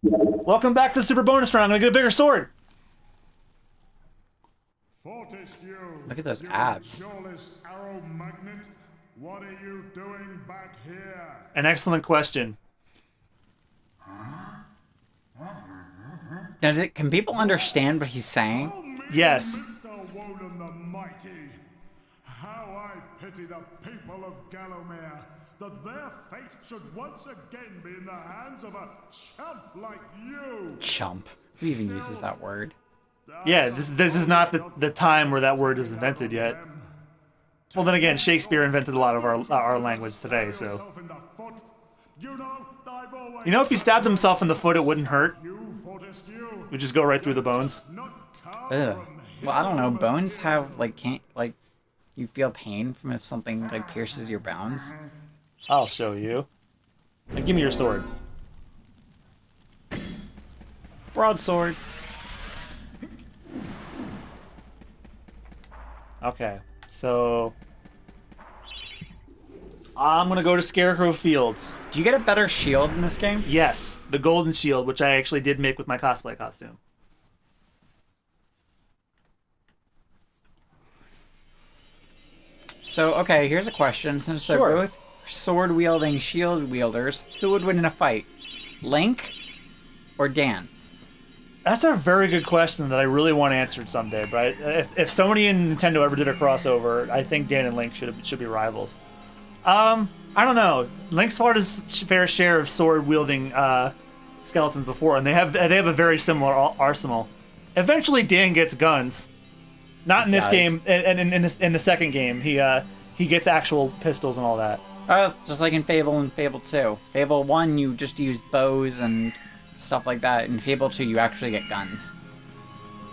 Welcome back to the super bonus round. I'm gonna get a bigger sword. Look at those abs. What are you doing back here? An excellent question. Now, can people understand what he's saying? Yes. Mr. Woden the Mighty, how I pity the people of Gallowmere, that their fate should once again be in the hands of a chump like you. Chump. Who even uses that word? Yeah, this is not the time where that word is invented yet. Well, then again, Shakespeare invented a lot of our language today, so. You know, if he stabbed himself in the foot, it wouldn't hurt. It would just go right through the bones. Ugh. Well, I don't know. Bones have, you feel pain from if something, pierces your bones? I'll show you. Now, give me your sword. Broadsword. Okay, so I'm gonna go to Scarecrow Fields. Do you get a better shield in this game? Yes, the golden shield, which I actually did make with my cosplay costume. So, okay, here's a question. Since they're Sure. both sword-wielding shield wielders, who would win in a fight? Link or Dan? That's a very good question that I really want answered someday. But if Sony and Nintendo ever did a crossover, I think Dan and Link should be rivals. I don't know. Link's fought his fair share of sword-wielding skeletons before, and they have a very similar arsenal. Eventually, Dan gets guns. Not in this game, and in the second game, he gets actual pistols and all that. Just like in Fable and Fable 2. Fable 1, you just use bows and stuff like that. In Fable 2, you actually get guns.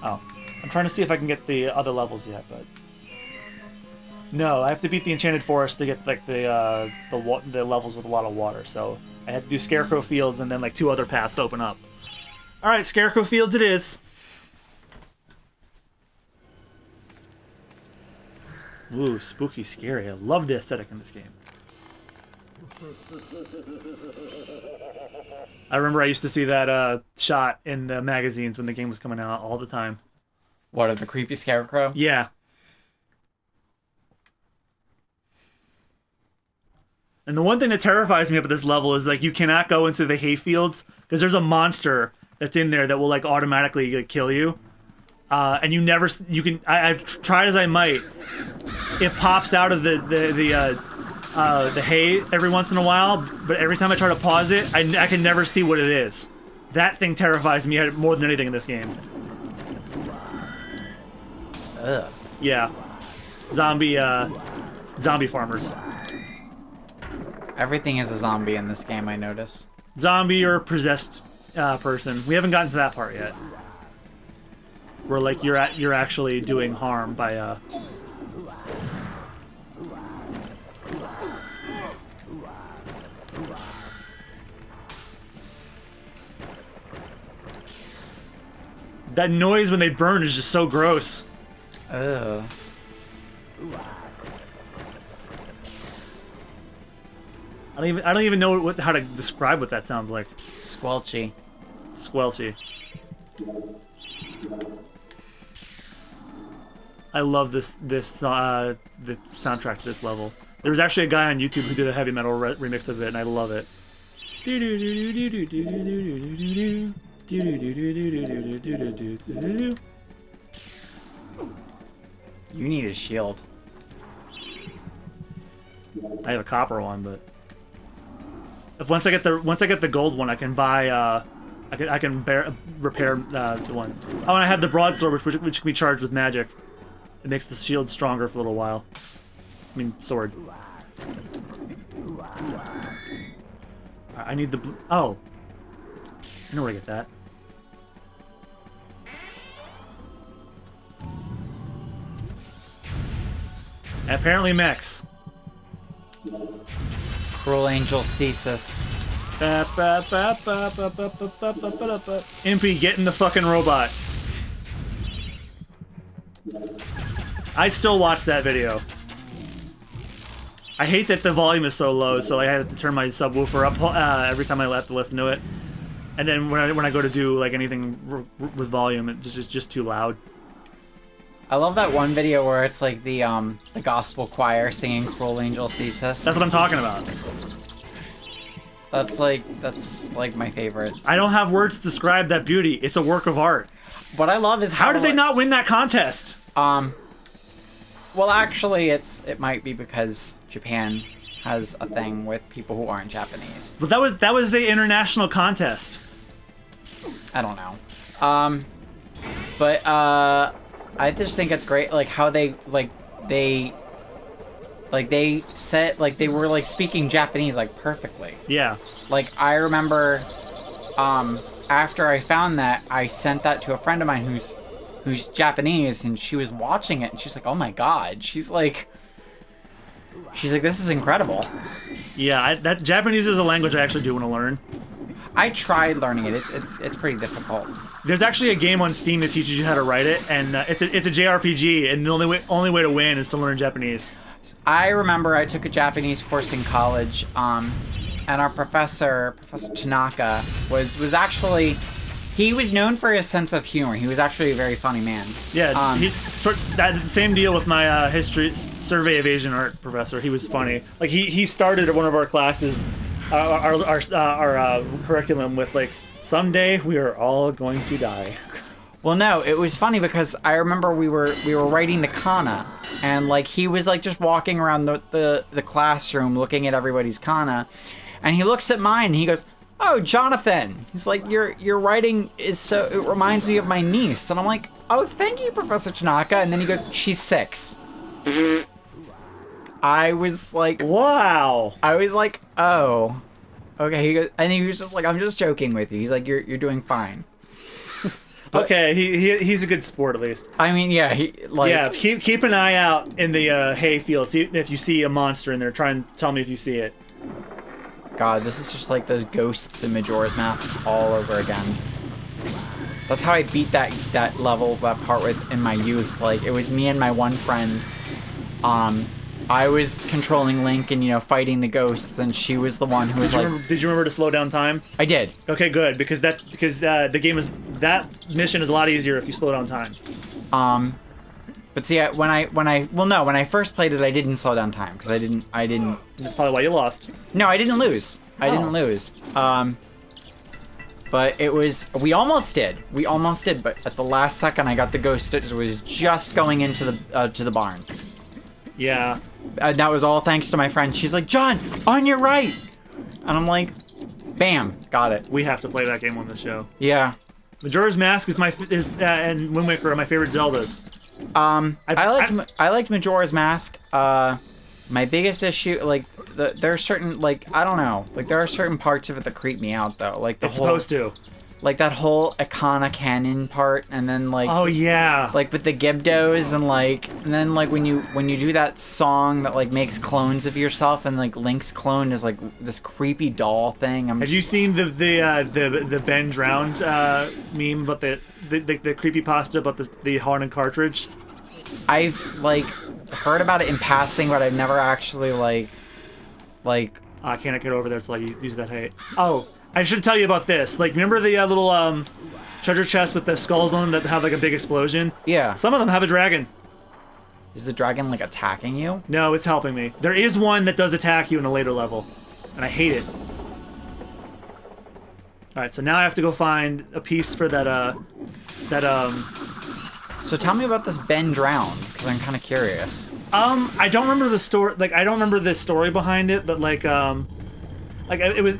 Oh, I'm trying to see if I can get the other levels yet, but no, I have to beat the Enchanted Forest to get the levels with a lot of water. So I had to do Scarecrow Fields and then 2 other paths open up. All right, Scarecrow Fields it is. Ooh, spooky, scary. I love the aesthetic in this game. I remember I used to see that shot in the magazines when the game was coming out all the time. What, of the creepy scarecrow? Yeah. And the one thing that terrifies me about this level is you cannot go into the hayfields because there's a monster that's in there that will automatically kill you. And I've tried as I might. It pops out of the hay every once in a while, but every time I try to pause it, I can never see what it is. That thing terrifies me more than anything in this game. Ugh. Yeah. Zombie farmers. Everything is a zombie in this game, I notice. Zombie or possessed person. We haven't gotten to that part yet. Where you're actually doing harm by That noise when they burn is just so gross. Ugh. I don't even know how to describe what that sounds like. Squelchy. Squelchy. I love the soundtrack to this level. There was actually a guy on YouTube who did a heavy metal remix of it, and I love it. You need a shield. I have a copper one, but once I get the gold one, I can buy I can repair the one. Oh, and I have the broadsword, which can be charged with magic. It makes the shield stronger for a little while. I mean, sword. I need the blue. Oh, I know where to get that. And apparently, mechs. Cruel Angel's Thesis. Impy, get in the fucking robot. I still watch that video. I hate that the volume is so low, so I had to turn my subwoofer up every time I have to listen to it. And then when I go to do like anything with volume, it's just too loud. I love that one video where it's like the gospel choir singing Cruel Angel's Thesis. That's what I'm talking about. That's like my favorite. I don't have words to describe that beauty. It's a work of art. What I love is how did they not win that contest? Well, actually, it might be because Japan has a thing with people who aren't Japanese. But that was the international contest. I don't know. But I just think it's great, like how they said, like they were like speaking Japanese like perfectly. Yeah. Like I remember, after I found that, I sent that to a friend of mine who's Japanese, and she was watching it, and she's like, "Oh my god!" She's like, "This is incredible." Yeah, that Japanese is a language I actually do want to learn. I tried learning it. It's pretty difficult. There's actually a game on Steam that teaches you how to write it, and it's a JRPG, and the only way to win is to learn Japanese. I remember I took a Japanese course in college, and our Professor Tanaka, was actually, he was known for his sense of humor. He was actually a very funny man. Yeah, that's the same deal with my history survey of Asian art professor. He was funny. Like he started one of our classes, our curriculum with like, someday we are all going to die. Well, no, it was funny because I remember we were writing the kana, and like he was like just walking around the classroom looking at everybody's kana, and he looks at mine and he goes, "Oh, Jonathan," he's like, your writing is so, it reminds me of my niece." And I'm like, "Oh, thank you, Professor Tanaka." And then he goes, "She's 6. I was like, wow. I was like, "Oh, okay." He goes, and he was just like, "I'm just joking with you." He's like, "You're doing fine." But, okay, he's a good sport at least. I mean, yeah, keep an eye out in the hay field. See if you see a monster in there. Try and tell me if you see it. God, this is just like those ghosts in Majora's Mask all over again. That's how I beat that level, that part in my youth. Like, it was me and my one friend. I was controlling Link and, fighting the ghosts, and she was the one who was like... Did you remember to slow down time? I did. Okay, good, because the game is... That mission is a lot easier if you slow down time. But see, when I first played it, I didn't slow down time, because I didn't... That's probably why you lost. No, I didn't lose. I didn't lose. But it was... We almost did, but at the last second, I got the ghost that was just going into the barn. Yeah. That was all thanks to my friend. She's like, "John, on your right!" And I'm like, bam, got it. We have to play that game on the show. Yeah. Majora's Mask and Wind Waker are my favorite Zeldas. I liked Majora's Mask. My biggest issue, like, there are certain, like, I don't know, like, there are certain parts of it that creep me out, though. Like, it's supposed to. Like, that whole Ikana Cannon part, and then, like... Oh, yeah. Like, with the Gibdos, and then, like, when you do that song that, like, makes clones of yourself, and, like, Link's clone is, like, this creepy doll thing. Have you seen the Ben Drowned meme about the creepypasta about the haunted cartridge? I've, like, heard about it in passing, but I've never actually, like... I can't get over there until I use that hate. Oh, I should tell you about this. Like, remember the little treasure chests with the skulls on them that have like a big explosion? Yeah. Some of them have a dragon. Is the dragon like attacking you? No, it's helping me. There is one that does attack you in a later level, and I hate it. All right, so now I have to go find a piece for that. So tell me about this Ben Drowned, because I'm kind of curious. I don't remember the story. Like, I don't remember the story behind it, but like it was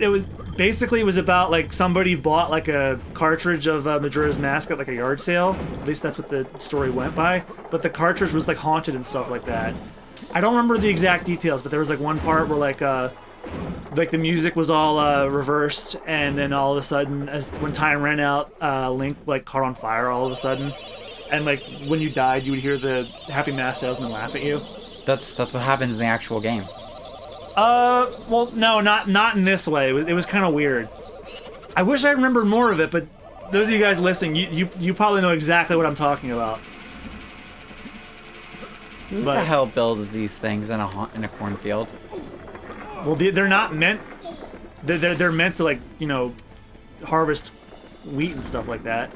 basically, it was about like somebody bought like a cartridge of Majora's Mask at like a yard sale. At least that's what the story went by. But the cartridge was like haunted and stuff like that. I don't remember the exact details, but there was like one part where like the music was all reversed, and then all of a sudden, when time ran out, Link like caught on fire all of a sudden, and like when you died, you would hear the Happy Mask salesman laugh at you. That's what happens in the actual game. Well, no, not in this way. It was kind of weird. I wish I remembered more of it, but those of you guys listening, you probably know exactly what I'm talking about. Who the hell builds these things in a cornfield? Well, they're not meant. They're meant to, like, harvest wheat and stuff like that.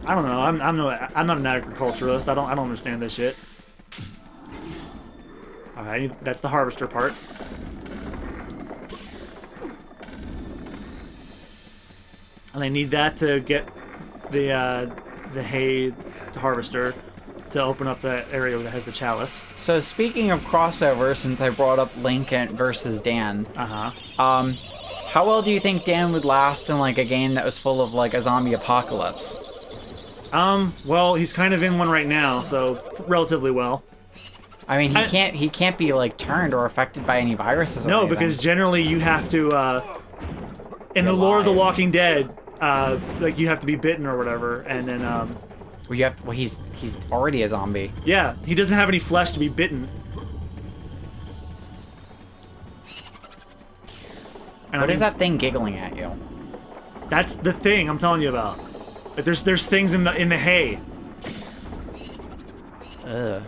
I don't know. I'm not an agriculturalist. I don't understand this shit. All right, that's the harvester part. And I need that to get the hay harvester to open up that area that has the chalice. So speaking of crossover, since I brought up Link versus Dan, how well do you think Dan would last in like a game that was full of like a zombie apocalypse? Well, he's kind of in one right now, so relatively well. I mean, he can't be like turned or affected by any viruses. Or no, anything. because generally you have to, in the lore of The Walking Dead, like you have to be bitten or whatever, and then well, he's already a zombie. Yeah, he doesn't have any flesh to be bitten. And What is that thing giggling at you? That's the thing I'm telling you about. Like there's things in the hay. Ugh.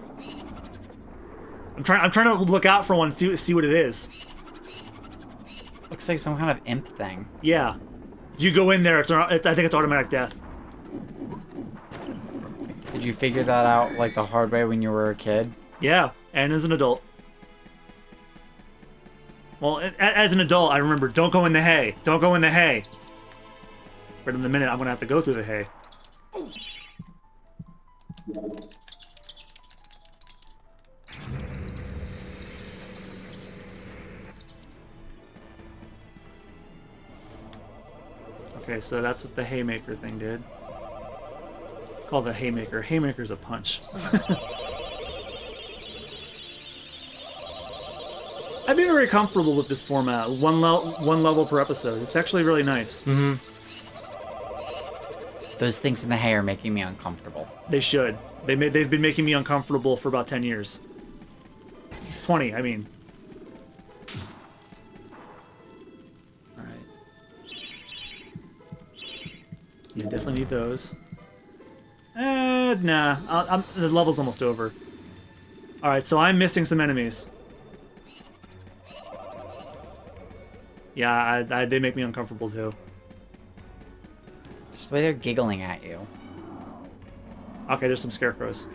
I'm trying to look out for one, see what it is. Looks like some kind of imp thing. Yeah. If you go in there, I think it's automatic death. Did you figure that out like the hard way when you were a kid? Yeah, and as an adult. Well, as an adult, I remember, don't go in the hay. Don't go in the hay. But in a minute, I'm going to have to go through the hay. Okay, so that's what the haymaker thing did. Call the haymaker. Haymaker's a punch. I'd be very comfortable with this format. One level per episode. It's actually really nice. Mm-hmm. Those things in the hay are making me uncomfortable. They should. They've been making me uncomfortable for about 10 years. 20, I mean. Alright. You definitely need those. Nah. The level's almost over. Alright, so I'm missing some enemies. Yeah, they make me uncomfortable too. Just the way they're giggling at you. Okay, there's some scarecrows.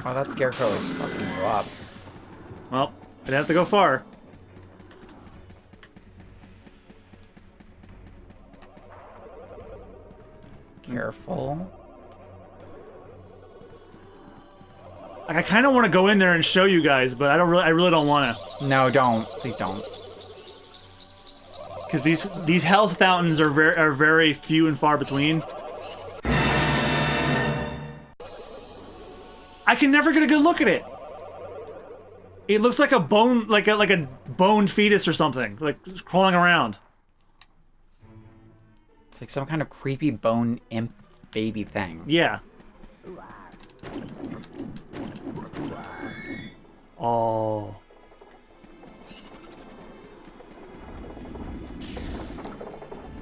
Oh, that scarecrow is fucking you up. Well, I didn't have to go far. Careful. Like, I kind of want to go in there and show you guys, but I really don't want to. No, don't. Please don't. Because these health fountains are very few and far between. I can never get a good look at it. It looks like a bone, like a boned fetus or something, like just crawling around. It's like some kind of creepy bone imp baby thing. Yeah. Oh.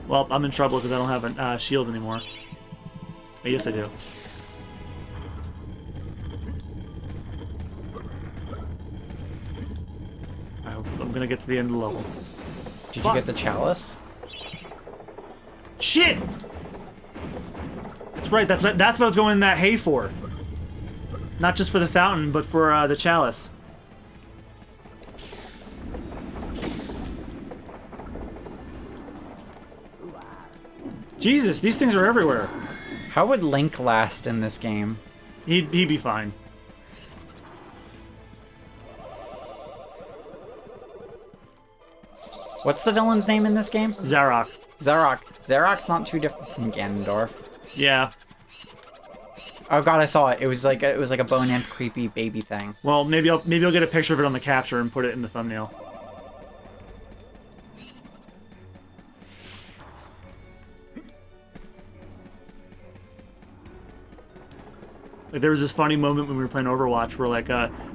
Well, I'm in trouble because I don't have a shield anymore. Oh, yes, I do. I'm gonna get to the end of the level. Did you get the chalice? Shit! That's right. That's what I was going in that hay for. Not just for the fountain, but for the chalice. Jesus, these things are everywhere. How would Link last in this game? He'd be fine. What's the villain's name in this game? Zarok. Zarok. Zarok's not too different from Ganondorf. Yeah. Oh god, I saw it. It was like a bone imp creepy baby thing. Well, maybe I'll get a picture of it on the capture and put it in the thumbnail. Like, there was this funny moment when we were playing Overwatch where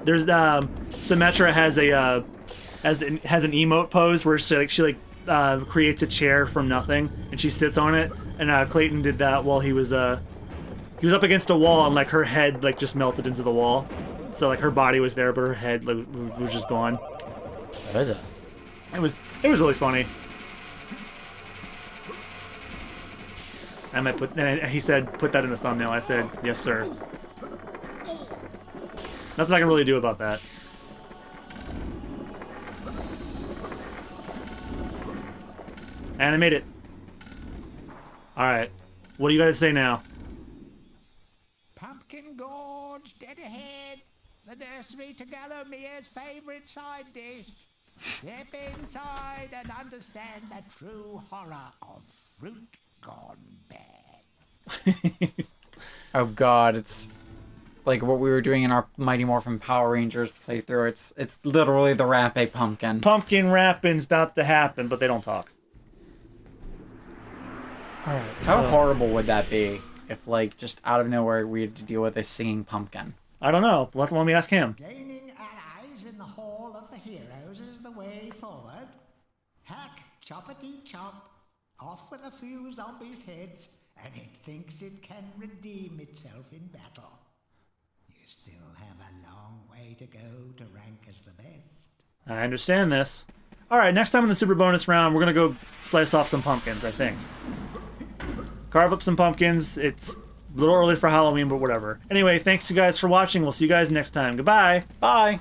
there's Symmetra has an emote pose where she creates a chair from nothing and she sits on it, and Clayton did that while he was up against a wall and like her head like just melted into the wall. So like her body was there, but her head like, was just gone. It was really funny. I might put. And he said, "Put that in the thumbnail." I said, "Yes, sir." Nothing I can really do about that. And I made it. All right. What do you guys say now? Pumpkin Gorge, dead ahead. The nursery to Gallowmere's favourite side dish. Step inside and understand the true horror of fruit gone bad. Oh god, it's like what we were doing in our Mighty Morphin Power Rangers playthrough. It's literally the Rapé pumpkin. Pumpkin rapping's about to happen, but they don't talk. All right. How horrible would that be if, like, just out of nowhere we had to deal with a singing pumpkin? I don't know. Let me ask him. Gaining allies in the Hall of the Heroes is the way forward. Hack, choppity chop, off with a few zombies' heads, and it thinks it can redeem itself in battle. You still have a long way to go to rank as the best. I understand this. All right, next time in the super bonus round, we're gonna go slice off some pumpkins, I think. Carve up some pumpkins. It's a little early for Halloween, but whatever. Anyway, thanks you guys for watching. We'll see you guys next time. Goodbye. Bye!